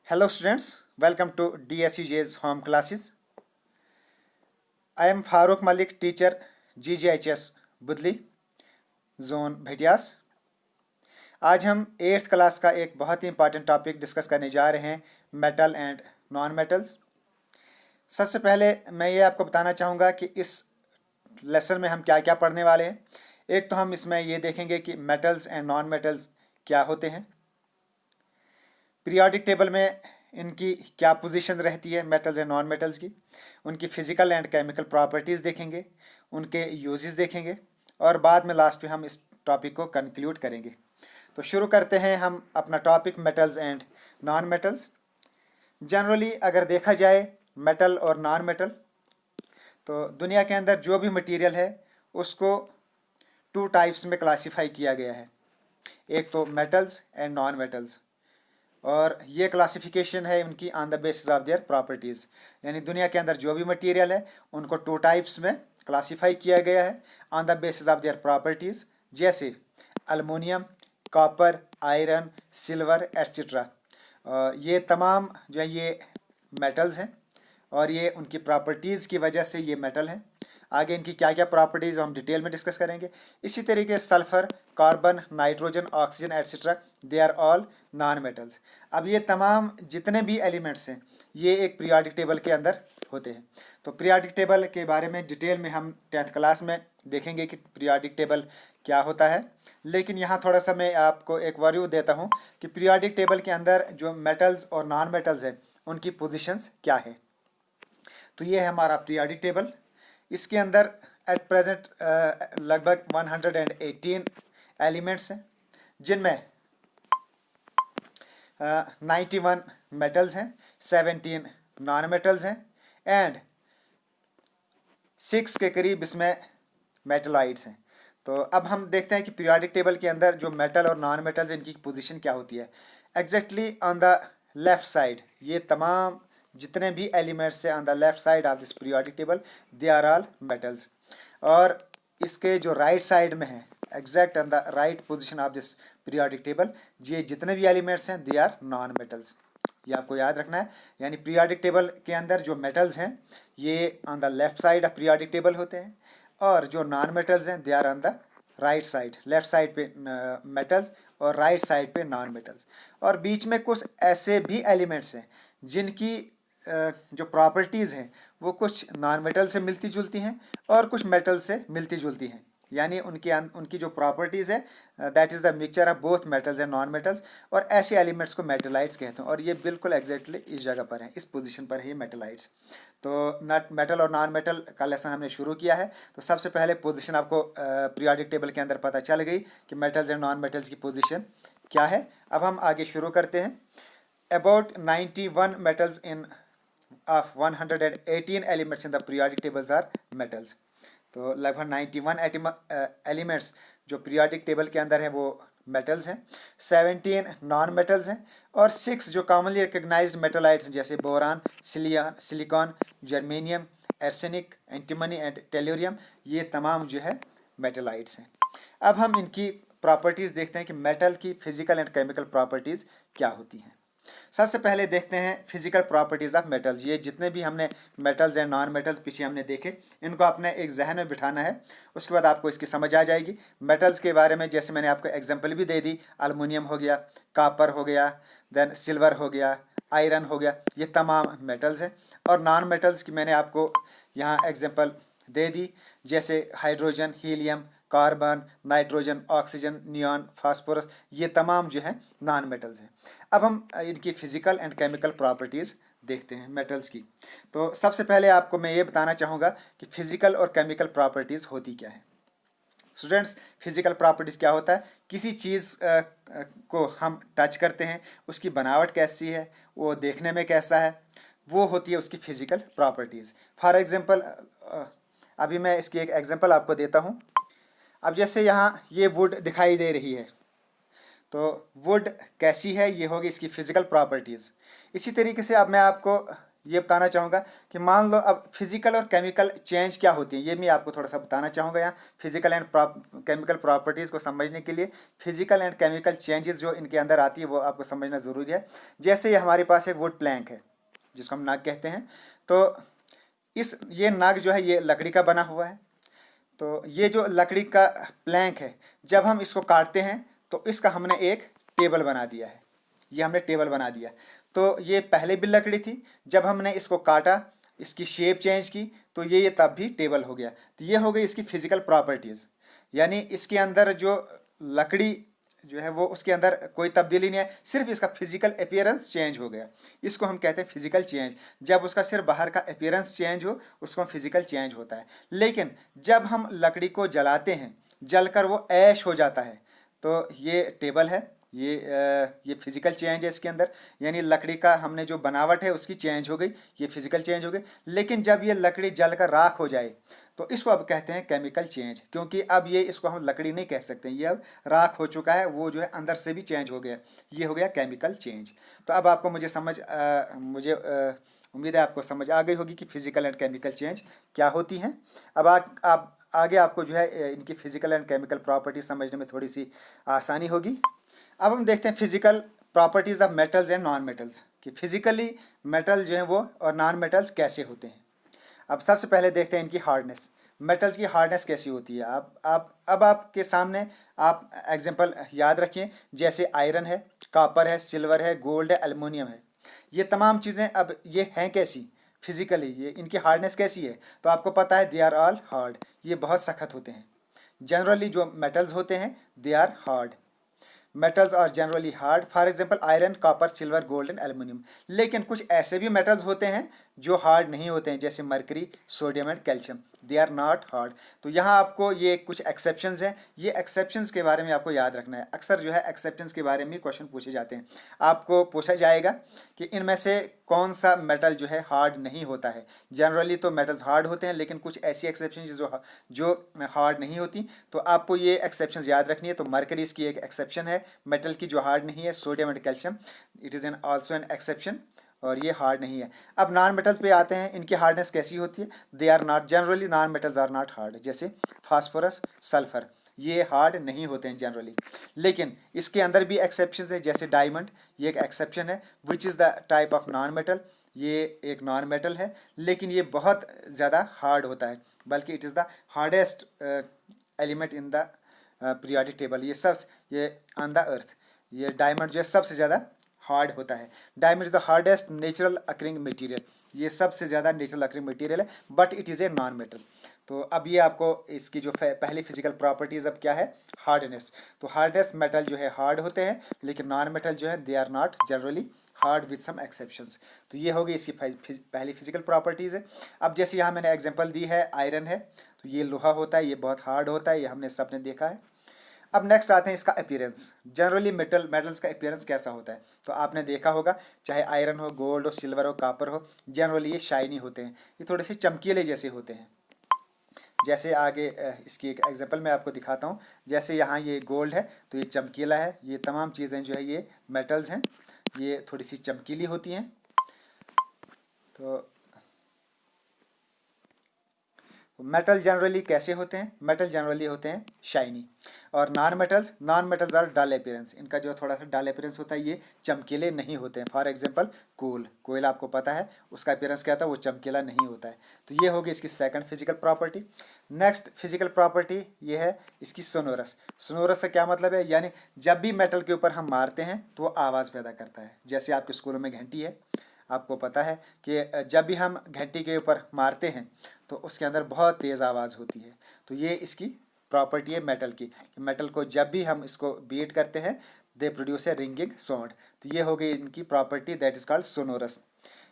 Hello students, welcome to DSUJ's home classes. I am Farooq Malik, teacher GGHS Budli, Zone Bhetias. आज हम 8th class का एक बहुत ही important topic discuss करने जा रहे हैं, मेटल एंड नॉन मेटल्स। सबसे पहले मैं ये आपको बताना चाहूँगा कि इस लेसन में हम क्या क्या पढ़ने वाले हैं। एक तो हम इसमें ये देखेंगे कि मेटल्स एंड नॉन मेटल्स क्या होते हैं, पीरियोडिक टेबल में इनकी क्या पोजीशन रहती है मेटल्स एंड नॉन मेटल्स की, उनकी फिजिकल एंड केमिकल प्रॉपर्टीज़ देखेंगे, उनके यूजेस देखेंगे और बाद में लास्ट में हम इस टॉपिक को कंक्लूड करेंगे। तो शुरू करते हैं हम अपना topic metals and non metals. Generally अगर देखा जाए मेटल और नॉन मेटल, तो दुनिया के अंदर जो भी मटेरियल है उसको 2 टाइप्स में क्लासीफाई किया गया है, एक तो मेटल्स एंड नॉन मेटल्स, और ये क्लासिफिकेशन है उनकी on the basis of their properties. यानी दुनिया के अंदर जो भी मटेरियल है उनको 2 टाइप्स में क्लासिफाई किया गया है on the basis of their properties, जैसे aluminium, copper, iron, silver etcetera. और ये तमाम जो है ये मेटल्स हैं और ये उनकी प्रॉपर्टीज़ की वजह से ये मेटल हैं। आगे इनकी क्या क्या प्रॉपर्टीज़ हम डिटेल में डिस्कस करेंगे। इसी तरीके sulphur, carbon, nitrogen, oxygen etcetera, they are all non metals. अब ये तमाम जितने भी एलिमेंट्स हैं ये एक पीरियोडिक टेबल के अंदर होते हैं। तो पीरियोडिक टेबल के बारे में डिटेल में हम 10th क्लास में देखेंगे कि पीरियोडिक टेबल क्या होता है, लेकिन यहाँ थोड़ा सा मैं आपको एक ओवरव्यू देता हूँ कि पीरियोडिक टेबल के अंदर जो मेटल्स और नॉन मेटल्स हैं उनकी पोजीशंस क्या है। तो ये है हमारा पीरियोडिक टेबल। इसके अंदर एट प्रेजेंट लगभग 118 एलिमेंट्स हैं, जिनमें 91 मेटल्स हैं, 17 नॉन मेटल्स हैं एंड 6 के करीब इसमें मेटलाइट्स हैं। तो अब हम देखते हैं कि पीरियोडिक टेबल के अंदर जो मेटल और नॉन मेटल्स इनकी पोजीशन क्या होती है। Exactly on the left side ये तमाम जितने भी एलिमेंट्स हैं on the left side of this periodic table they are all metals, और इसके जो राइट साइड में है exact on the right position of this periodic table ये जितने भी एलिमेंट्स हैं दे आर नॉन मेटल्स। ये आपको याद रखना है। यानी पीरियोडिक टेबल के अंदर जो मेटल्स हैं ये on the left side of periodic table होते हैं, और जो नॉन मेटल्स हैं they are on the right side. Left side पे मेटल्स और राइट साइड पे नॉन मेटल्स। और बीच में कुछ ऐसे भी एलिमेंट्स हैं जिनकी जो प्रॉपर्टीज़ हैं वो कुछ नॉन मेटल से मिलती जुलती हैं और कुछ मेटल से मिलती जुलती हैं। यानी उनकी जो प्रॉपर्टीज़ है that is the mixture of both metals and non metals, और ऐसे एलिमेंट्स को मेटलाइट्स कहते हैं। और ये बिल्कुल एग्जैक्टली इस जगह पर है, इस पोजीशन पर है ये मेटलाइट्स। तो मेटल और नॉन मेटल का लेसन हमने शुरू किया है। तो सबसे पहले पोजीशन आपको पीरियोडिक टेबल के अंदर पता चल गई कि मेटल्स एंड नॉन मेटल्स की पोजीशन क्या है। अब हम आगे शुरू करते हैं। About 91 metals in of 118 elements in the periodic tables are metals। तो लगभग 91 एलिमेंट्स जो पीरियोडिक टेबल के अंदर हैं वो मेटल्स हैं, 17 नॉन मेटल्स हैं और 6 जो कॉमनली रिकग्नाइज्ड मेटलाइट्स हैं जैसे boron, silicon, germanium, arsenic, antimony and tellurium, ये तमाम जो है मेटलाइट्स हैं। अब हम इनकी प्रॉपर्टीज़ देखते हैं कि मेटल की फिजिकल एंड केमिकल प्रॉपर्टीज़ क्या होती हैं। सबसे पहले देखते हैं फिजिकल प्रॉपर्टीज़ ऑफ मेटल्स। ये जितने भी हमने मेटल्स एंड नॉन मेटल्स पीछे हमने देखे इनको अपने एक जहन में बिठाना है, उसके बाद आपको इसकी समझ आ जाएगी। मेटल्स के बारे में जैसे मैंने आपको एग्जांपल भी दे दी, अल्मुनियम हो गया, कॉपर हो गया, देन सिल्वर हो गया, आयरन हो गया, ये तमाम मेटल्स हैं। और नॉन मेटल्स की मैंने आपको यहाँ एग्जाम्पल दे दी, जैसे hydrogen, helium, carbon, nitrogen, oxygen, neon, phosphorus, ये तमाम जो हैं नॉन मेटल्स हैं। अब हम इनकी फिजिकल एंड केमिकल प्रॉपर्टीज़ देखते हैं मेटल्स की। तो सबसे पहले आपको मैं ये बताना चाहूँगा कि फिजिकल और केमिकल प्रॉपर्टीज़ होती क्या है। स्टूडेंट्स, फिजिकल प्रॉपर्टीज़ क्या होता है? किसी चीज़ को हम टच करते हैं, उसकी बनावट कैसी है, वो देखने में कैसा है, वो होती है उसकी फिजिकल प्रॉपर्टीज़। फॉर एग्जांपल अभी मैं इसकी एक एग्जांपल आपको देता हूँ। अब जैसे यहाँ ये वुड दिखाई दे रही है, तो वुड कैसी है ये होगी इसकी फिजिकल प्रॉपर्टीज़। इसी तरीके से अब मैं आपको ये बताना चाहूँगा कि मान लो अब फिजिकल और केमिकल चेंज क्या होती है, ये मैं आपको थोड़ा सा बताना चाहूँगा। यहाँ फिजिकल एंड केमिकल प्रॉपर्टीज़ को समझने के लिए फिजिकल एंड केमिकल चेंजेस जो इनके अंदर आती है वो आपको समझना ज़रूरी है। जैसे ये हमारे पास एक वुड प्लैंक है जिसको हम नाग कहते हैं, तो ये नाग जो है ये लकड़ी का बना हुआ है। तो ये जो लकड़ी का प्लैंक है, जब हम इसको काटते हैं तो इसका हमने एक टेबल बना दिया है, ये हमने टेबल बना दिया। तो ये पहले भी लकड़ी थी, जब हमने इसको काटा, इसकी शेप चेंज की, तो ये तब भी टेबल हो गया। तो ये हो गई इसकी फिजिकल प्रॉपर्टीज़, यानी इसके अंदर जो लकड़ी जो है वो उसके अंदर कोई तब्दीली नहीं है, सिर्फ इसका फिजिकल अपीयरेंस चेंज हो गया। इसको हम कहते हैं फिजिकल चेंज। जब उसका सिर्फ बाहर का अपीयरेंस चेंज हो उसको फिजिकल चेंज होता है। लेकिन जब हम लकड़ी को जलाते हैं, जलकर वो ऐश हो जाता है, तो ये टेबल है, ये फिजिकल चेंज है इसके अंदर, यानी लकड़ी का हमने जो बनावट है उसकी चेंज हो गई, ये फिजिकल चेंज हो गई। लेकिन जब ये लकड़ी जलकर राख हो जाए तो इसको अब कहते हैं केमिकल चेंज, क्योंकि अब ये इसको हम लकड़ी नहीं कह सकते, ये अब राख हो चुका है, वो जो है अंदर से भी चेंज हो गया, ये हो गया केमिकल चेंज। तो अब आपको मुझे उम्मीद है आपको समझ आ गई होगी कि फिजिकल एंड केमिकल चेंज क्या होती हैं। अब आप आगे आपको जो है इनकी फिजिकल एंड केमिकल प्रॉपर्टी समझने में थोड़ी सी आसानी होगी। अब हम देखते हैं physical properties of metals and non metals, कि फिजिकली मेटल जो है वो और नॉन मेटल्स कैसे होते हैं। अब सबसे पहले देखते हैं इनकी हार्डनेस, मेटल्स की हार्डनेस कैसी होती है। अब आपके सामने आप एग्जांपल याद रखिए, जैसे आयरन है, कॉपर है, सिल्वर है, गोल्ड है, एल्युमिनियम है, ये तमाम चीज़ें अब ये हैं कैसी फिजिकली, ये इनकी हार्डनेस कैसी है। तो आपको पता है दे आर ऑल हार्ड, ये बहुत सख्त होते हैं। जनरली जो मेटल्स होते हैं they are hard, metals are generally hard, for example iron, copper, silver, gold and aluminium. लेकिन कुछ ऐसे भी मेटल्स होते हैं जो हार्ड नहीं होते हैं, जैसे mercury, sodium and calcium, they are not hard. तो यहाँ आपको ये कुछ एक्सेप्शंस हैं, ये एक्सेप्शंस के बारे में आपको याद रखना है। अक्सर जो है एक्सेप्शंस के बारे में क्वेश्चन पूछे जाते हैं, आपको पूछा जाएगा कि इनमें से कौन सा मेटल जो है हार्ड नहीं होता है। जनरली तो मेटल्स हार्ड होते हैं, लेकिन कुछ ऐसी एक्सेप्शन जो हार्ड नहीं होती, तो आपको ये एक्सेप्शंस याद रखनी है। तो मरकरी इसकी एक एक्सेप्शन है मेटल की जो हार्ड नहीं है, sodium and calcium it is N also an exception, और ये हार्ड नहीं है। अब नॉन मेटल्स पे आते हैं, इनकी हार्डनेस कैसी होती है। They are not generally, non metals are not hard, जैसे फास्फोरस, सल्फर, ये हार्ड नहीं होते हैं जनरली। लेकिन इसके अंदर भी एक्सेप्शंस है, जैसे डायमंड, ये एक एक्सेप्शन है, which is the type of non metal, ये एक नॉन मेटल है, लेकिन ये बहुत ज़्यादा हार्ड होता है, बल्कि it is the hardest element in the periodic table. ये ऑन द अर्थ, ये डायमंड जो है सबसे ज़्यादा हार्ड होता है। Diamond is the hardest natural occurring material, ये सबसे ज़्यादा नेचुरल अकरिंग मटेरियल है, but it is a non metal. तो अब ये आपको इसकी जो पहली फिजिकल प्रॉपर्टीज़ अब क्या है, हार्डनेस। तो हार्डेस्ट मेटल जो है हार्ड होते हैं, लेकिन नॉन मेटल जो है they are not generally hard with some exceptions. तो ये होगी इसकी पहली फिजिकल प्रॉपर्टीज़ है। अब जैसे यहाँ मैंने एग्जांपल दी है, आयरन है, तो ये लोहा होता है, ये बहुत हार्ड होता है, ये हमने सबने देखा है। अब नेक्स्ट आते हैं इसका अपीयरेंस, जनरली मेटल्स का अपीयरेंस कैसा होता है। तो आपने देखा होगा, चाहे आयरन हो, गोल्ड हो, सिल्वर हो, कॉपर हो, जनरली ये शाइनी होते हैं, ये थोड़े से चमकीले जैसे होते हैं। जैसे आगे इसकी एक एग्जांपल मैं आपको दिखाता हूँ। जैसे यहाँ ये गोल्ड है तो ये चमकीला है, ये तमाम चीज़ें जो है ये मेटल्स हैं, ये थोड़ी सी चमकीली होती हैं। तो मेटल जनरली कैसे होते हैं, मेटल जनरली होते हैं शाइनी। और non metals are dull appearance, इनका जो थोड़ा सा डल अपीयरेंस होता है, ये चमकीले नहीं होते हैं। फॉर एग्जांपल कोयल आपको पता है उसका अपीयरेंस क्या होता है, वो चमकीला नहीं होता है। तो ये होगी इसकी second physical property. Next physical property ये है इसकी सोनोरस। सोनोरस का क्या मतलब है, यानी जब भी मेटल के ऊपर हम मारते हैं तो वो आवाज़ पैदा करता है। जैसे आपके स्कूलों में घंटी है, आपको पता है कि जब भी हम घंटी के ऊपर मारते हैं तो उसके अंदर बहुत तेज़ आवाज़ होती है। तो ये इसकी प्रॉपर्टी है मेटल की, मेटल को जब भी हम इसको बीट करते हैं they produce a ringing sound. तो ये हो गई इनकी property, that is called sonorous.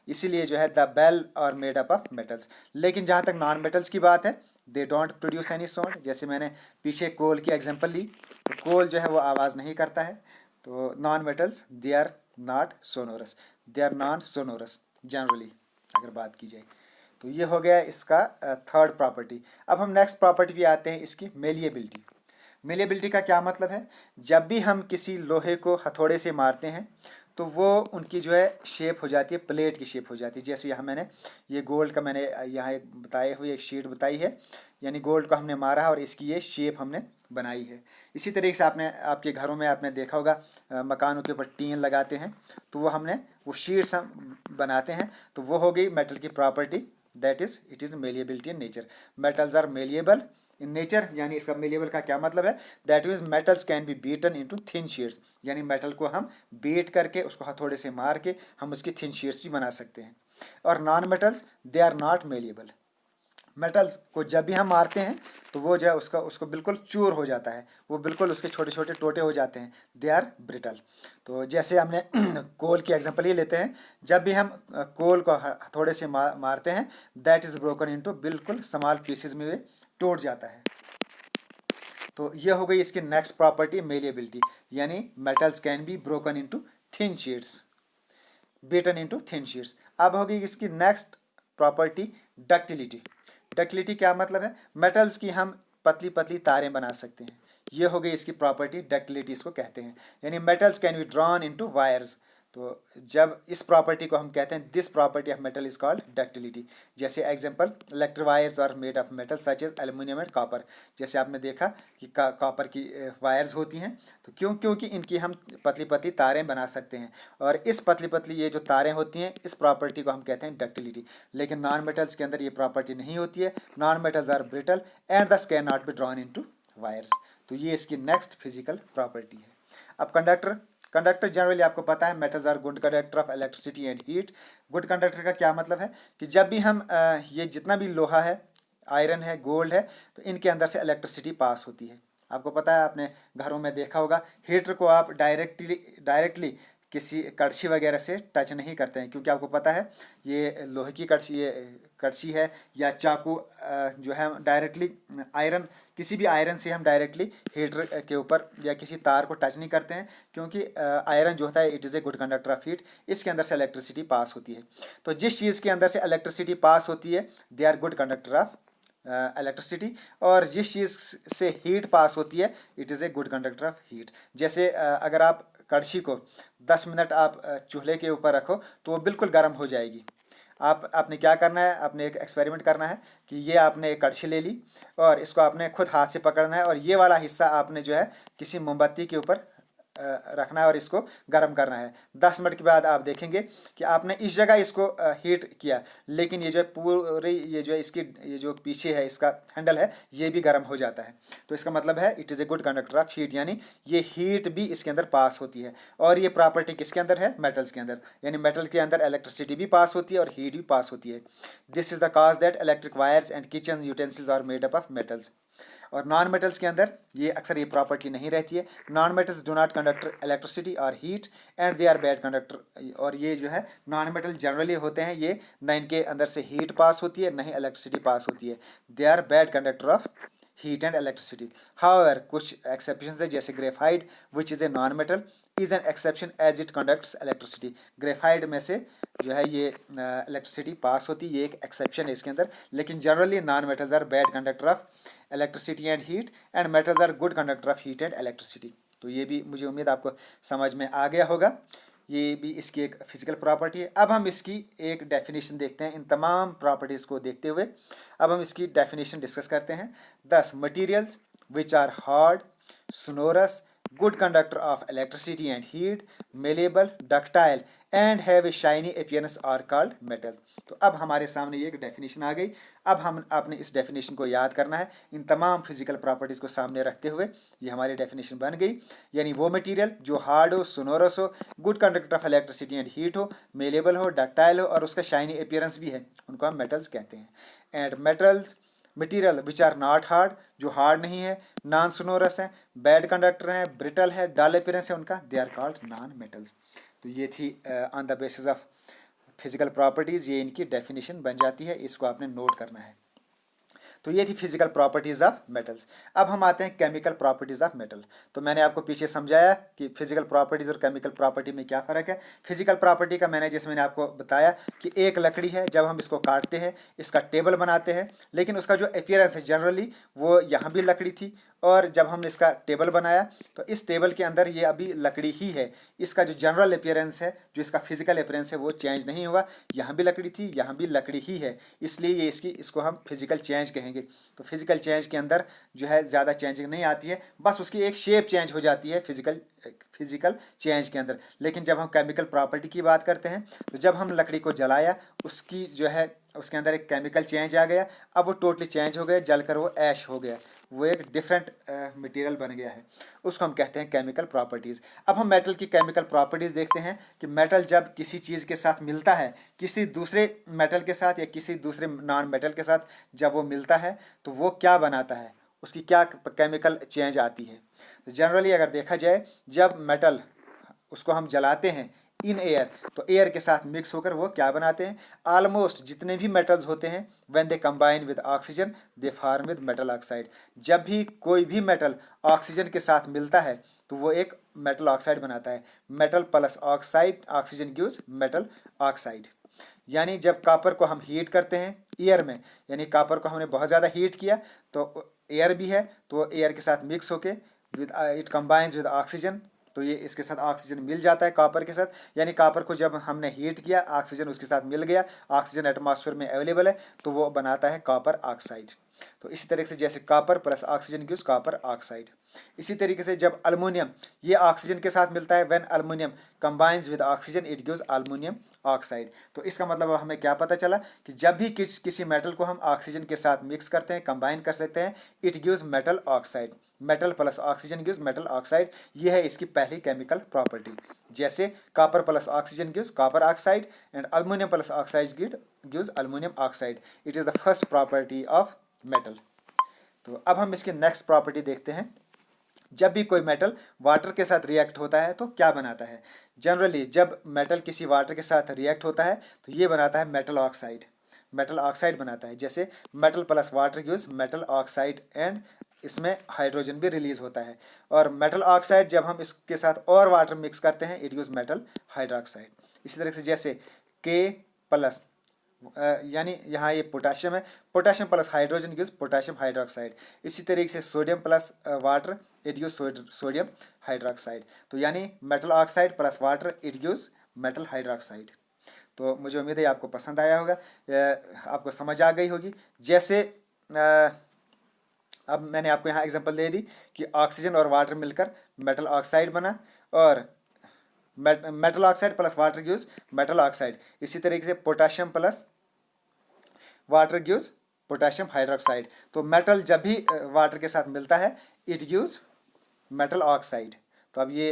इसीलिए जो है the bell are made up of metals. लेकिन जहाँ तक नॉन मेटल्स की बात है, they don't produce any sound. जैसे मैंने पीछे कोल की एग्जांपल ली, तो कोल जो है वो आवाज़ नहीं करता है। तो non metals they are not sonorous, they are non sonorous generally अगर बात की जाए। तो ये हो गया इसका थर्ड प्रॉपर्टी। अब हम नेक्स्ट प्रॉपर्टी भी आते हैं इसकी मेलिएबिलिटी। मेलिएबिलिटी का क्या मतलब है, जब भी हम किसी लोहे को हथौड़े से मारते हैं तो वो उनकी जो है शेप हो जाती है, प्लेट की शेप हो जाती है। जैसे यहाँ मैंने ये गोल्ड का मैंने यहाँ एक बताए हुए एक शीट बताई है, यानी गोल्ड को हमने मारा है और इसकी ये शेप हमने बनाई है। इसी तरीके से आपने आपके घरों में आपने देखा होगा मकानों के ऊपर टीन लगाते हैं, तो वो हमने वो शीट्स हम बनाते हैं, तो वो हो गई मेटल की property, that is it is malleability in nature. Metals are malleable in nature, यानी इसका मेलिएबल का क्या मतलब है, that means metals can be beaten into thin sheets, यानी मेटल को हम बीट करके उसको हथौड़े से मार के हम उसकी थिन शीट्स भी बना सकते हैं। और non metals they are not malleable, metals को जब भी हम मारते हैं तो वो जो है उसका उसको बिल्कुल चूर हो जाता है, वो बिल्कुल उसके छोटे छोटे टोटे हो जाते हैं, दे आर ब्रिटल। तो जैसे हमने कोल की एग्जांपल ये लेते हैं, जब भी हम कोल को हथौड़े से मारते हैं, दैट इज ब्रोकन इनटू, बिल्कुल स्मॉल पीसेज में वे टूट जाता है। तो ये हो गई इसकी नेक्स्ट प्रॉपर्टी मेलिएबिलिटी, यानी metals can be broken into thin sheets, beaten into thin sheets. अब होगी इसकी नेक्स्ट प्रॉपर्टी डक्टिलिटी। डक्टिलिटी क्या मतलब है, मेटल्स की हम पतली पतली तारें बना सकते हैं, ये हो गई इसकी प्रॉपर्टी, डक्टिलिटी इसको कहते हैं। यानी metals can be drawn into wires, तो जब इस प्रॉपर्टी को हम कहते हैं, this property of metal is called ductility. जैसे example, electric wires are made of metal such as aluminium and copper. जैसे आपने देखा कि कॉपर की वायर्स होती हैं, तो क्योंकि इनकी हम पतली पतली तारें बना सकते हैं, और इस पतली पतली ये जो तारें होती हैं, इस प्रॉपर्टी को हम कहते हैं डक्टिलिटी। लेकिन नॉन मेटल्स के अंदर ये प्रॉपर्टी नहीं होती है, non metals are brittle and thus can not be drawn into wires. तो ये इसकी नेक्स्ट फिजिकल प्रॉपर्टी है। अब कंडक्टर, कंडक्टर जनरली आपको पता है, metals are good conductor of electricity and heat. Good conductor का क्या मतलब है कि जब भी हम ये जितना भी लोहा है, आयरन है, गोल्ड है, तो इनके अंदर से इलेक्ट्रिसिटी पास होती है। आपको पता है, आपने घरों में देखा होगा, हीटर को आप डायरेक्टली किसी कड़छी वगैरह से टच नहीं करते हैं, क्योंकि आपको पता है ये लोहे की कड़छी, ये कड़छी है या चाकू जो है डायरेक्टली आयरन, किसी भी आयरन से हम डायरेक्टली हीटर के ऊपर या किसी तार को टच नहीं करते हैं, क्योंकि आयरन जो होता है it is a good conductor of heat, इसके अंदर से इलेक्ट्रिसिटी पास होती है। तो जिस चीज़ के अंदर से इलेक्ट्रिसिटी पास होती है, they are good conductor of electricity, और जिस चीज़ से हीट पास होती है, it is a good conductor of heat. जैसे अगर आप कड़छी को 10 मिनट आप चूल्हे के ऊपर रखो तो वो बिल्कुल गर्म हो जाएगी। आपने क्या करना है, आपने एक एक्सपेरिमेंट करना है कि ये आपने एक कड़छी ले ली और इसको आपने खुद हाथ से पकड़ना है, और ये वाला हिस्सा आपने जो है किसी मोमबत्ती के ऊपर रखना है और इसको गर्म करना है। 10 मिनट के बाद आप देखेंगे कि आपने इस जगह इसको हीट किया, लेकिन ये जो है पूरी ये जो है इसकी ये जो पीछे है इसका हैंडल है, ये भी गर्म हो जाता है। तो इसका मतलब है it is a good conductor of heat, यानी ये हीट भी इसके अंदर पास होती है। और ये प्रॉपर्टी किसके अंदर है, मेटल्स के अंदर, यानी मेटल के अंदर इलेक्ट्रिसिटी भी पास होती है और हीट भी पास होती है। This is the cause that electric wires and kitchen utensils are made up of metals. और नॉन मेटल्स के अंदर ये अक्सर ये प्रॉपर्टी नहीं रहती है। Non metals do not conduct electricity और heat and they are bad conductor. और ये जो है नॉन मेटल जनरली होते हैं, ये न इनके अंदर से हीट पास होती है, न ही इलेक्ट्रिसिटी पास होती है। They are bad conductor of heat and electricity. However कुछ एक्सेप्शंस है, जैसे graphite which is a non metal is an exception as it conducts electricity. Graphite में से जो है ये इलेक्ट्रिसिटी पास होती है, ये एक एक्सेप्शन है इसके अंदर, लेकिन generally non metals are bad conductor of electricity and heat and metals are good conductor of heat and electricity. तो ये भी मुझे उम्मीद आपको समझ में आ गया होगा, ये भी इसकी एक फिजिकल प्रॉपर्टी है। अब हम इसकी एक डेफिनेशन देखते हैं, इन तमाम प्रॉपर्टीज़ को देखते हुए अब हम इसकी डेफिनेशन डिस्कस करते हैं। 10 materials which are hard, sonorous, good conductor of electricity and heat, malleable, ductile and have a shiny appearance are called metals। तो अब हमारे सामने ये एक डेफिनेशन आ गई। अब हम आपने इस डेफिनेशन को याद करना है, इन तमाम फिजिकल प्रॉपर्टीज़ को सामने रखते हुए ये हमारी डेफिनेशन बन गई। यानी वो मटेरियल जो हार्ड हो, सोनोरस हो, good conductor of electricity and heat हो, मेलेबल हो, डक्टाइल हो और उसका शाइनी अपीयरेंस भी है, उनको हम मेटल्स कहते हैं। And metals material which are not hard, जो हार्ड नहीं है, नॉन सोनोरस है, बैड कंडक्टर है, ब्रिटल है, डल अपीयरेंस है उनका, they are called non metals. तो ये थी on the basis of physical properties, ये इनकी डेफिनेशन बन जाती है, इसको आपने नोट करना है। तो ये थी फिजिकल प्रॉपर्टीज़ ऑफ मेटल्स। अब हम आते हैं केमिकल प्रॉपर्टीज़ ऑफ मेटल। तो मैंने आपको पीछे समझाया कि फिजिकल प्रॉपर्टीज़ और केमिकल प्रॉपर्टी में क्या फ़र्क है। फिजिकल प्रॉपर्टी का मैंने आपको बताया कि एक लकड़ी है, जब हम इसको काटते हैं इसका टेबल बनाते हैं, लेकिन उसका जो अपीयरेंस है जनरली वो यहाँ भी लकड़ी थी, और जब हमने इसका टेबल बनाया तो इस टेबल के अंदर ये अभी लकड़ी ही है। इसका जो जनरल अपीयरेंस है, जो इसका फिजिकल अपीयरेंस है, वो चेंज नहीं हुआ। यहाँ भी लकड़ी थी, यहाँ भी लकड़ी ही है, इसलिए ये इसको हम फिजिकल चेंज कहेंगे। तो फिजिकल चेंज के अंदर जो है ज़्यादा चेंजिंग नहीं आती है, बस उसकी एक शेप चेंज हो जाती है फिजिकल चेंज के अंदर। लेकिन जब हम केमिकल प्रॉपर्टी की बात करते हैं, तो जब हम लकड़ी को जलाया, उसकी जो है उसके अंदर एक केमिकल चेंज आ गया, अब वो टोटली चेंज हो गया, जलकर वो ऐश हो गया, वो एक डिफरेंट मटेरियल बन गया है, उसको हम कहते हैं केमिकल प्रॉपर्टीज़। अब हम मेटल की केमिकल प्रॉपर्टीज़ देखते हैं कि मेटल जब किसी चीज़ के साथ मिलता है, किसी दूसरे मेटल के साथ या किसी दूसरे नॉन मेटल के साथ जब वो मिलता है तो वो क्या बनाता है, उसकी क्या केमिकल चेंज आती है। तो जनरली अगर देखा जाए, जब मेटल उसको हम जलाते हैं इन एयर, तो एयर के साथ मिक्स होकर वो क्या बनाते हैं, ऑलमोस्ट जितने भी मेटल्स होते हैं, when they combine with oxygen they form with metal oxide. जब भी कोई भी मेटल ऑक्सीजन के साथ मिलता है तो वो एक मेटल ऑक्साइड बनाता है। Metal plus oxide, oxygen gives metal oxide. यानी जब कॉपर को हम हीट करते हैं एयर में, यानी कॉपर को हमने बहुत ज़्यादा हीट किया तो एयर भी है, तो एयर के साथ मिक्स होके with it combines with oxygen, तो ये इसके साथ ऑक्सीजन मिल जाता है कॉपर के साथ। यानी कॉपर को जब हमने हीट किया, ऑक्सीजन उसके साथ मिल गया, ऑक्सीजन एटमॉस्फेयर में अवेलेबल है, तो वो बनाता है कॉपर ऑक्साइड। तो इसी तरीके से जैसे copper plus oxygen gives copper oxide. इसी तरीके से जब अल्मोनियम ये ऑक्सीजन के साथ मिलता है, when aluminium combines with oxygen it gives aluminium oxide. तो इसका मतलब हमें क्या पता चला कि जब भी किसी मेटल को हम ऑक्सीजन के साथ मिक्स करते हैं, कंबाइन कर सकते हैं, it gives metal oxide. Metal plus oxygen gives metal oxide, ये है इसकी पहली केमिकल प्रॉपर्टी। जैसे copper plus oxygen gives copper oxide and aluminium plus oxide gives aluminium oxide. It is the first property of metal. तो अब हम इसकी next property देखते हैं। जब भी कोई मेटल वाटर के साथ रिएक्ट होता है तो क्या बनाता है। जनरली जब मेटल किसी वाटर के साथ रिएक्ट होता है तो ये बनाता है मेटल ऑक्साइड, मेटल ऑक्साइड बनाता है। जैसे metal plus water gives metal oxide and इसमें हाइड्रोजन भी रिलीज होता है। और मेटल ऑक्साइड जब हम इसके साथ और वाटर मिक्स करते हैं, इट गिव्स मेटल हाइड्रोक्साइड। इसी तरह से जैसे के प्लस यानी यहाँ ये पोटाशियम है, potassium plus hydrogen gives potassium hydroxide. इसी तरीके से sodium plus water it gives sodium hydroxide. तो यानी metal oxide plus water it gives metal hydroxide. तो मुझे उम्मीद है आपको पसंद आया होगा, आपको समझ आ गई होगी। जैसे अब मैंने आपको यहाँ एग्जांपल दे दी कि ऑक्सीजन और वाटर मिलकर मेटल ऑक्साइड बना, और metal oxide plus water gives metal oxide. इसी तरीके से potassium plus water gives potassium hydroxide. तो मेटल जब भी वाटर के साथ मिलता है इट गिव्स मेटल ऑक्साइड। तो अब ये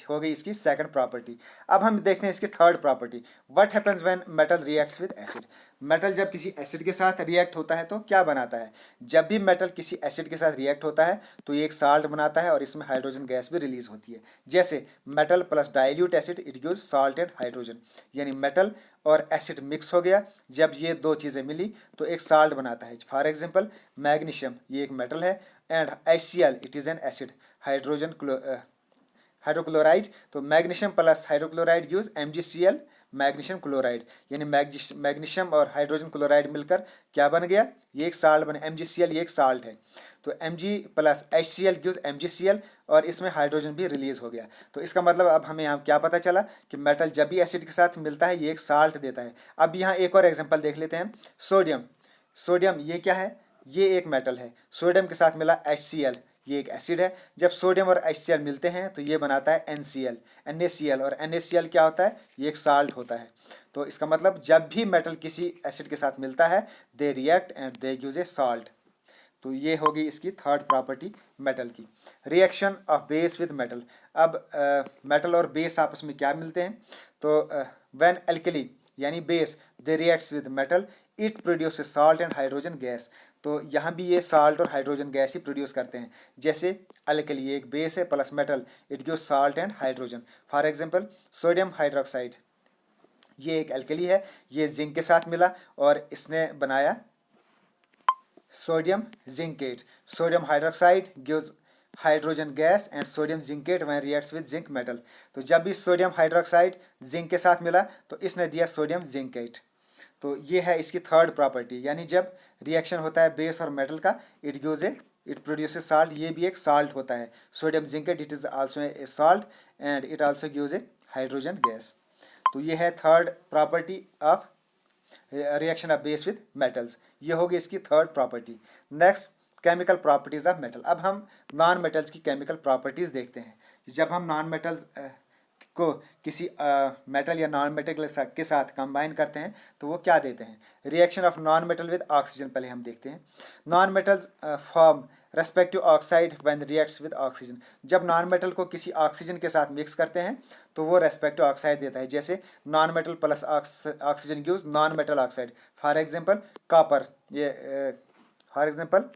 हो गई इसकी सेकंड प्रॉपर्टी। अब हम देखते हैं इसकी third property, what happens when metal reacts with acid. Metal जब किसी एसिड के साथ रिएक्ट होता है तो क्या बनाता है। जब भी मेटल किसी एसिड के साथ रिएक्ट होता है तो ये एक साल्ट बनाता है और इसमें हाइड्रोजन गैस भी रिलीज होती है। जैसे metal plus dilute acid it gives salt and hydrogen. यानी मेटल और एसिड मिक्स हो गया, जब ये दो चीज़ें मिली तो एक साल्ट बनाता है। फॉर एग्जाम्पल मैग्नीशियम ये एक मेटल है, and HCl it is an acid, hydrochloride. तो magnesium plus hydrochloride gives MgCl magnesium chloride. यानी मैग्नीशियम और हाइड्रोजन क्लोराइड मिलकर क्या बन गया, ये एक साल्ट बने, MgCl ये एक साल्ट है। तो Mg plus HCl gives MgCl और इसमें हाइड्रोजन भी रिलीज हो गया। तो इसका मतलब अब हमें यहाँ क्या पता चला कि मेटल जब भी एसिड के साथ मिलता है ये एक साल्ट देता है। अब यहाँ एक और एग्जाम्पल देख लेते हैं, सोडियम। सोडियम ये क्या है, ये एक मेटल है, सोडियम के साथ मिला HCl, ये एक एसिड है। जब सोडियम और HCl मिलते हैं तो ये बनाता है NaCl, और NaCl क्या होता है, ये एक साल्ट होता है। तो इसका मतलब जब भी मेटल किसी एसिड के साथ मिलता है they react and they gives A salt. तो ये होगी इसकी थर्ड प्रॉपर्टी मेटल की। Reaction of base with metal. अब मेटल और बेस आपस में क्या मिलते हैं, तो व्हेन एल्कली यानी base they reacts with metal it produce salt and hydrogen gas. तो यहाँ भी ये साल्ट और हाइड्रोजन गैस ही प्रोड्यूस करते हैं। जैसे अल्कली ये एक बेस है plus metal it gives salt and hydrogen. For example sodium hydroxide ये एक अल्कली है, ये जिंक के साथ मिला और इसने बनाया sodium zincate. Sodium hydroxide gives hydrogen gas and sodium zincate when reacts with zinc metal. तो जब भी सोडियम हाइड्रोक्साइड जिंक के साथ मिला तो इसने दिया सोडियम जिंकेट। तो ये है इसकी थर्ड प्रॉपर्टी, यानी जब रिएक्शन होता है बेस और मेटल का, इट प्रोड्यूसेस साल्ट। ये भी एक साल्ट होता है, sodium zincate, it is also a salt and it also gives A hydrogen gas. तो ये है third property of reaction of base with metals. ये होगी इसकी third property. Next, chemical properties of metal. अब हम नॉन मेटल्स की chemical properties देखते हैं। जब हम नॉन मेटल्स को किसी मेटल या नॉन मेटल के साथ कंबाइन करते हैं तो वो क्या देते हैं। Reaction of non metal with oxygen पहले हम देखते हैं। Non metals form respective oxide when reacts with oxygen. जब नॉन मेटल को किसी ऑक्सीजन के साथ मिक्स करते हैं तो वो रेस्पेक्टिव ऑक्साइड देता है। जैसे non metal plus oxygen gives non metal oxide. For example copper, ये फॉर एग्जांपल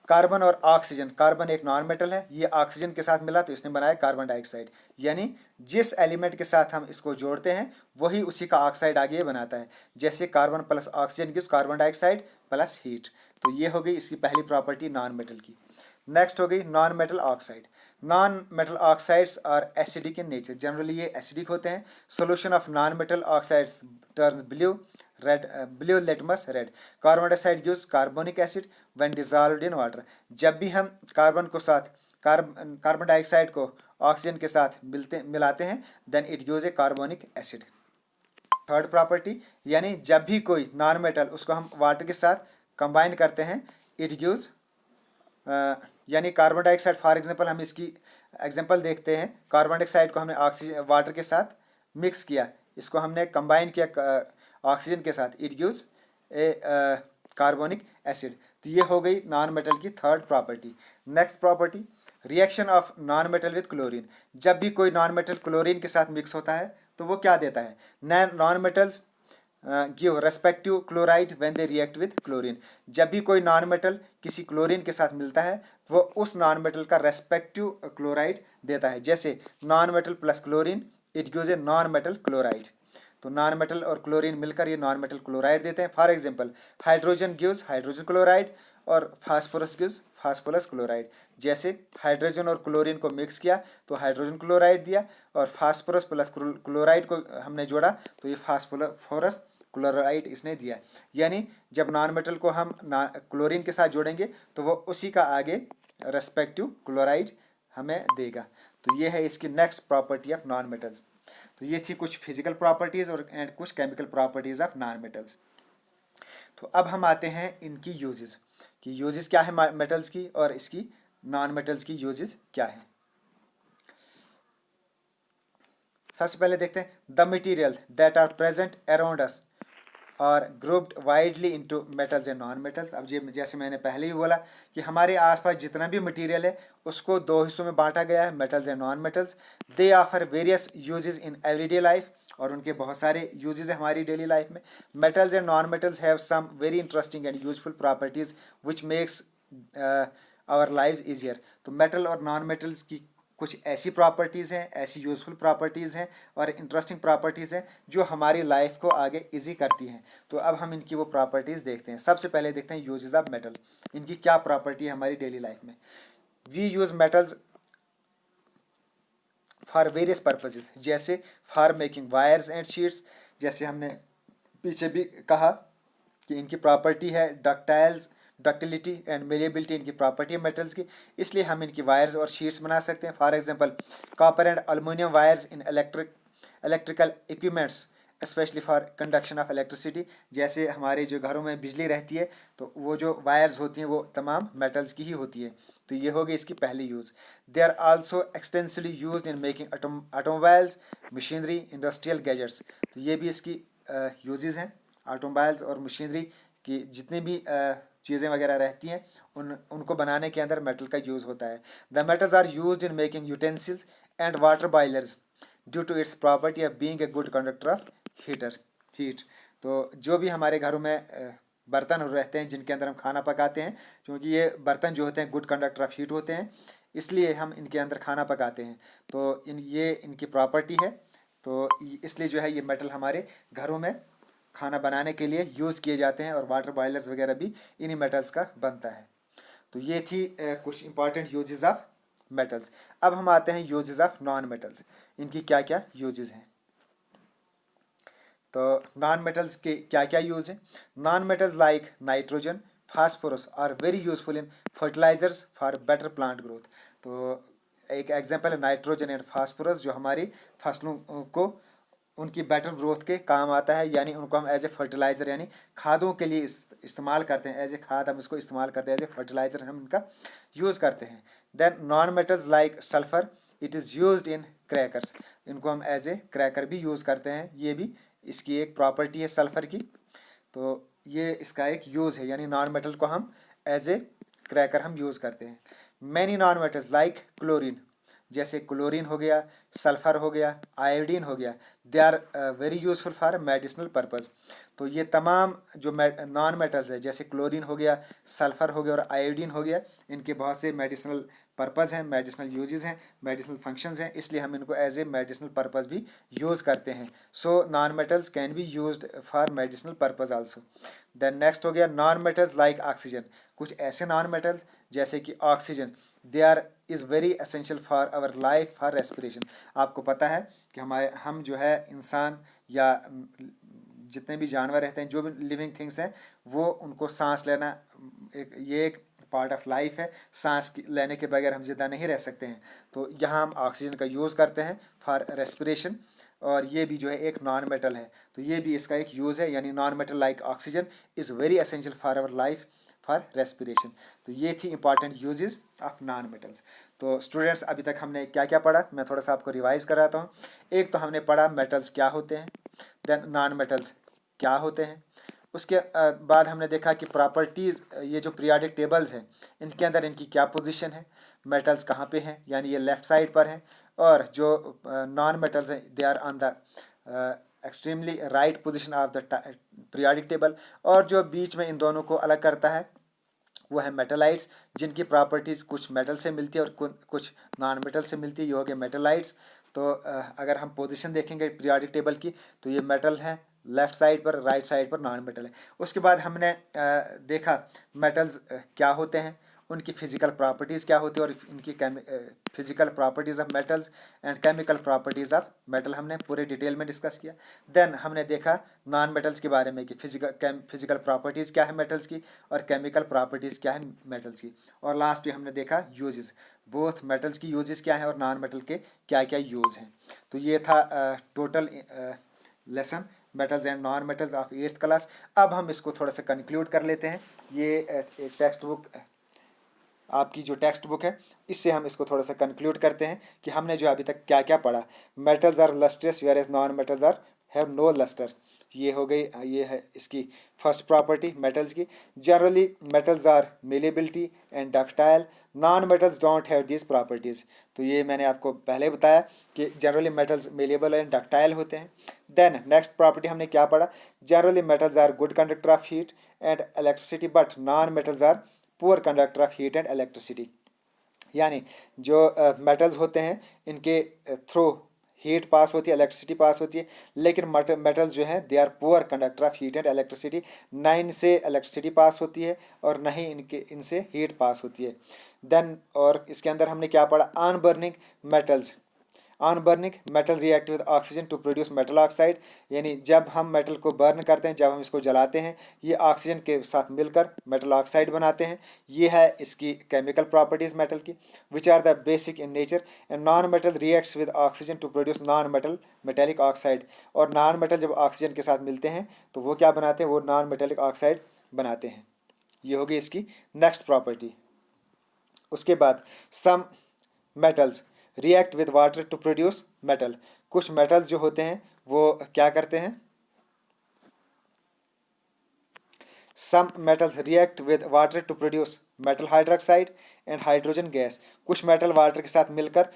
कार्बन और ऑक्सीजन। कार्बन एक नॉन मेटल है, ये ऑक्सीजन के साथ मिला तो इसने बनाया कार्बन डाइऑक्साइड। यानी जिस एलिमेंट के साथ हम इसको जोड़ते हैं वही उसी का ऑक्साइड आगे बनाता है। जैसे carbon plus oxygen gives carbon dioxide plus heat. तो ये हो गई इसकी पहली प्रॉपर्टी नॉन मेटल की। नेक्स्ट हो गई non metal oxide. Non metal oxides are acidic in nature. Generally ये एसिडिक होते हैं। Solution of non metal oxides turns blue red, blue litmus red. Carbon dioxide gives carbonic acid when dissolved in water. जब भी हम carbon dioxide को oxygen के साथ मिलाते हैं then it gives a carbonic acid. Third property, यानी जब भी कोई नॉन मेटल उसको हम वाटर के साथ कंबाइन करते हैं इट गिव्स, यानी कार्बन डाइऑक्साइड फॉर एग्जांपल हम इसकी एग्जांपल देखते हैं। कार्बन डाइऑक्साइड को हमने ऑक्सीजन वाटर के साथ मिक्स किया, इसको हमने कंबाइन किया ऑक्सीजन के साथ, it gives a carbonic acid. तो ये हो गई नॉन मेटल की third property. Next property, reaction of non metal with chlorine. जब भी कोई नॉन मेटल क्लोरीन के साथ मिक्स होता है तो वो क्या देता है। Non metals give respective chloride when they react with chlorine. जब भी कोई नॉन मेटल किसी क्लोरीन के साथ मिलता है वो उस नॉन मेटल का रेस्पेक्टिव क्लोराइड देता है। जैसे non metal plus chlorine it gives A non metal chloride. तो नॉन मेटल और क्लोरीन मिलकर ये नॉन मेटल क्लोराइड देते हैं। For example hydrogen gives hydrogen chloride और फास्फोरस गिव्स फास्फोरस क्लोराइड। जैसे हाइड्रोजन और क्लोरीन को मिक्स किया तो हाइड्रोजन क्लोराइड दिया और फास्फोरस प्लस क्लोराइड को हमने जोड़ा तो ये फास्फोरस क्लोराइड इसने दिया। यानी जब नॉन मेटल को हम क्लोरीन के साथ जोड़ेंगे तो वो उसी का आगे रेस्पेक्टिव क्लोराइड हमें देगा। तो ये है इसकी next property of non metals. तो ये थी कुछ फिजिकल प्रॉपर्टीज और एंड कुछ chemical properties of non metals. तो अब हम आते हैं इनकी यूजेस कि यूजेस क्या है मेटल्स की और इसकी नॉन मेटल्स की यूजेस क्या है। सबसे पहले देखते हैं the material that are present around us और grouped widely into metals and non metals. अब जैसे मैंने पहले भी बोला कि हमारे आसपास जितना भी मटेरियल है उसको दो हिस्सों में बांटा गया है, metals and non metals. They offer various uses in everyday life, और उनके बहुत सारे यूजेस हैं हमारी डेली लाइफ में। Metals and non metals have some very interesting and useful properties which makes our lives easier. तो मेटल और non metals की कुछ ऐसी प्रॉपर्टीज़ हैं, ऐसी यूजफुल प्रॉपर्टीज़ हैं और इंटरेस्टिंग प्रॉपर्टीज़ हैं जो हमारी लाइफ को आगे इजी करती हैं। तो अब हम इनकी वो प्रॉपर्टीज़ देखते हैं। सबसे पहले देखते हैं यूजेस ऑफ मेटल, इनकी क्या प्रॉपर्टी है हमारी डेली लाइफ में। We use metals for various purposes, जैसे for making wires and sheets. जैसे हमने पीछे भी कहा कि इनकी प्रॉपर्टी है डक्टिलिटी एंड मेलिएबिलिटी, इनकी प्रॉपर्टी है मेटल्स की, इसलिए हम इनकी वायर्स और शीट्स बना सकते हैं। For example copper and aluminium wires in electrical equipments specially for conduction of electricity. जैसे हमारे जो घरों में बिजली रहती है तो वो जो वायर्स होती हैं वो तमाम मेटल्स की ही होती है। तो ये होगी इसकी पहली use. They are also extensively used in making automobiles, machinery, industrial gadgets. तो ये भी इसकी यूजेस हैं। ऑटोमोबाइल्स और मशीनरी की जितनी भी चीज़ें वगैरह रहती हैं उनको बनाने के अंदर मेटल का यूज़ होता है। The metals are used in making utensils and water boilers due to its property of being a good conductor of heat. तो जो भी हमारे घरों में बर्तन रहते हैं जिनके अंदर हम खाना पकाते हैं, क्योंकि ये बर्तन जो होते हैं गुड कंडक्टर ऑफ हीट होते हैं, इसलिए हम इनके अंदर खाना पकाते हैं। तो ये इनकी प्रॉपर्टी है। तो इसलिए जो है ये मेटल हमारे घरों में खाना बनाने के लिए यूज़ किए जाते हैं और वाटर बॉयलर्स वगैरह भी इन्हीं मेटल्स का बनता है। तो ये थी कुछ इंपॉर्टेंट यूजेस ऑफ मेटल्स। अब हम आते हैं यूजेस ऑफ नॉन मेटल्स, इनकी क्या क्या यूजेस हैं। तो नॉन मेटल्स के क्या क्या यूज़ हैं। Non metals like nitrogen, phosphorus are very useful in fertilizers for better plant growth. तो एक एग्जांपल है नाइट्रोजन एंड फास्फोरस, जो हमारी फसलों को उनकी बेटर ग्रोथ के काम आता है, यानी उनको हम एज ए फर्टिलाइज़र यानी खादों के लिए इस्तेमाल करते हैं, एज ए खाद हम इसको इस्तेमाल करते हैं, एज ए फर्टिलाइज़र हम इनका यूज़ करते हैं। Then non metals like sulphur, it is used in crackers, इनको हम एज ए क्रैकर भी यूज़ करते हैं, ये भी इसकी एक प्रॉपर्टी है सल्फर की। तो ये इसका एक यूज़ है, यानी नॉन मेटल को हम एज ए क्रैकर हम यूज़ करते हैं। Many non metals like chlorine, जैसे क्लोरीन हो गया, सल्फर हो गया, आयोडीन हो गया, they are very useful for medicinal purpose. तो ये तमाम जो नॉन मेटल्स है, जैसे क्लोरीन हो गया, सल्फर हो गया और आयोडीन हो गया, इनके बहुत से मेडिसिनल पर्पज़ हैं, मेडिसिनल यूजेस हैं, मेडिसिनल फंक्शंस हैं, इसलिए हम इनको एज ए मेडिसिनल पर्पज़ भी यूज़ करते हैं। So non metals can be used for medicinal purpose also. Then next हो गया नॉन मेटल्स लाइक ऑक्सीजन, कुछ ऐसे नॉन मेटल्स जैसे कि oxygen, they are is very essential for our life for respiration. आपको पता है कि हम जो है इंसान या जितने भी जानवर रहते हैं, जो भी लिविंग थिंग्स हैं, वो उनको सांस लेना ये एक पार्ट ऑफ लाइफ है, सांस लेने के बगैर हम ज़िंदा नहीं रह सकते हैं। तो यहाँ हम ऑक्सीजन का यूज़ करते हैं फॉर रेस्पिरेशन, और ये भी जो है एक नॉन मेटल है, तो ये भी इसका एक यूज़ है, यानी non metal like oxygen is very essential for our life for respiration. तो ये थी important uses of non metals. तो स्टूडेंट्स अभी तक हमने क्या क्या पढ़ा, मैं थोड़ा सा आपको रिवाइज कराता हूँ। एक तो हमने पढ़ा मेटल्स क्या होते हैं, देन नॉन मेटल्स क्या होते हैं, उसके बाद हमने देखा कि प्रॉपर्टीज़, ये जो पीरियोडिक टेबल्स हैं इनके अंदर इनकी क्या पोजीशन है, मेटल्स कहाँ पे हैं, यानी ये लेफ़्ट साइड पर हैं, और जो नॉन मेटल्स हैं they are on the extremely right position of the periodic table. और जो बीच में इन दोनों को अलग करता है वो है मेटलाइट्स, जिनकी प्रॉपर्टीज़ कुछ मेटल से मिलती है और कुछ नॉन मेटल से मिलती है, ये हो गए मेटलाइट्स। तो अगर हम पोजीशन देखेंगे पीरियोडिक टेबल की, तो ये मेटल हैं लेफ़्ट साइड पर, राइट साइड पर नॉन मेटल है। उसके बाद हमने देखा मेटल्स क्या होते हैं, उनकी फिजिकल प्रॉपर्टीज़ क्या होती है, और इनकी physical properties of metals and chemical properties of metal हमने पूरे डिटेल में डिस्कस किया। देन हमने देखा नॉन मेटल्स के बारे में कि फिजिकल प्रॉपर्टीज़ क्या है मेटल्स की और केमिकल प्रॉपर्टीज़ क्या है मेटल्स की। और लास्ट में हमने देखा यूजेस, बोथ मेटल्स की यूजेस क्या हैं और नॉन मेटल के क्या क्या यूज़ हैं। तो ये था total lesson metals and non metals of 8th class. अब हम इसको थोड़ा सा कंक्लूड कर लेते हैं। ये एक टेक्स्ट बुक, आपकी जो टेक्स्ट बुक है, इससे हम इसको थोड़ा सा कंक्लूड करते हैं कि हमने जो अभी तक क्या क्या पढ़ा। Metals are lustrous whereas non metals are have no lustre, ये हो गई, ये है इसकी फर्स्ट प्रॉपर्टी मेटल्स की। Generally metals are malleability and ductile, non metals don't have this properties. तो ये मैंने आपको पहले बताया कि generally metals malleable and ductile होते हैं। देन नेक्स्ट प्रॉपर्टी हमने क्या पढ़ा, generally metals are good conductor of heat and electricity but non metals are poor conductor of heat and electricity, यानी जो मेटल्स होते हैं इनके थ्रू हीट पास होती है, इलेक्ट्रिसिटी पास होती है, लेकिन मेटल्स जो हैं they are poor conductor of heat and electricity, ना इनसे इलेक्ट्रिसिटी पास होती है और ना ही इनसे हीट पास होती है। देन और इसके अंदर हमने क्या पढ़ा, on burning metals, on burning metal react with oxygen to produce metal oxide, यानी जब हम मेटल को बर्न करते हैं, जब हम इसको जलाते हैं, ये ऑक्सीजन के साथ मिलकर मेटल ऑक्साइड बनाते हैं। ये है इसकी केमिकल प्रॉपर्टीज़ मेटल की, which are the basic in nature. And non metal reacts with oxygen to produce non metal metallic oxide, और नॉन मेटल जब ऑक्सीजन के साथ मिलते हैं तो वो क्या बनाते हैं, वो नॉन मेटेलिक ऑक्साइड बनाते हैं। ये होगी इसकी नेक्स्ट प्रॉपर्टी। उसके बाद some metals react with water to produce metal, कुछ मेटल्स जो होते हैं वो क्या करते हैं, some metals react with water to produce metal hydroxide and hydrogen gas, कुछ मेटल वाटर के साथ मिलकर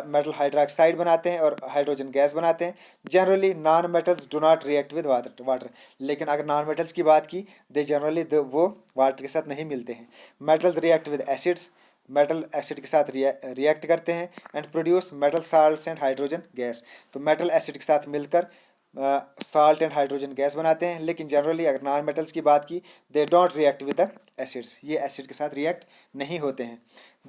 मेटल हाइड्रोक्साइड बनाते हैं और हाइड्रोजन गैस बनाते हैं। Generally non metals do not react with water, लेकिन अगर नॉन मेटल्स की बात की, दे जनरली वो वाटर के साथ नहीं मिलते हैं। Metals react with acids, metal acid के साथ रिएक्ट करते हैं and produce metal salts and hydrogen gas, तो मेटल एसिड के साथ मिलकर साल्ट एंड हाइड्रोजन गैस बनाते हैं, लेकिन जनरली अगर नॉन मेटल्स की बात की, they don't react with the acids, ये एसिड के साथ रिएक्ट नहीं होते हैं।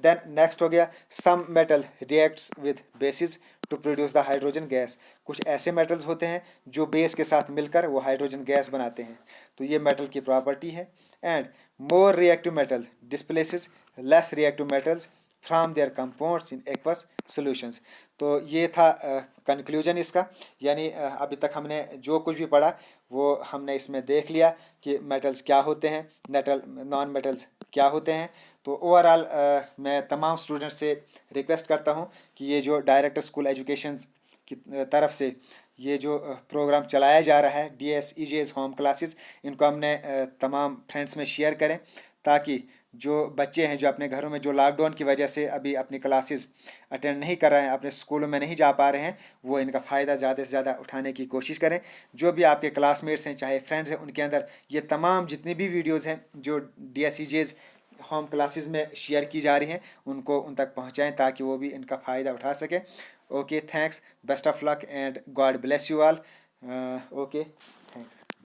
देन नेक्स्ट हो गया some metal reacts with bases to produce the hydrogen gas, कुछ ऐसे मेटल्स होते हैं जो बेस के साथ मिलकर वो हाइड्रोजन गैस बनाते हैं, तो ये मेटल की प्रॉपर्टी है। And more reactive metal displaces less reactive metals from there compounds in aqueous solutions. तो ये था कंक्लूजन इसका, यानी अभी तक हमने जो कुछ भी पढ़ा वो हमने इसमें देख लिया कि मेटल्स क्या होते हैं, नॉन मेटल्स क्या होते हैं। तो ओवरऑल मैं तमाम स्टूडेंट्स से रिक्वेस्ट करता हूँ कि ये जो डायरेक्टर स्कूल एजुकेशन की तरफ से ये जो प्रोग्राम चलाया जा रहा है DSEJS होम क्लासेस, इनको हमने तमाम फ्रेंड्स में शेयर करें, ताकि जो बच्चे हैं जो अपने घरों में जो लॉकडाउन की वजह से अभी अपनी क्लासेस अटेंड नहीं कर रहे हैं, अपने स्कूलों में नहीं जा पा रहे हैं, वो इनका फ़ायदा ज़्यादा से ज़्यादा उठाने की कोशिश करें। जो भी आपके क्लासमेट्स हैं, चाहे फ्रेंड्स हैं, उनके अंदर ये तमाम जितनी भी वीडियोज़ हैं जो DSEJS होम क्लासेस में शेयर की जा रही हैं, उनको उन तक पहुँचाएँ ताकि वो भी इनका फ़ायदा उठा सकें। Okay, thanks, best of luck and God bless you all. Okay, thanks.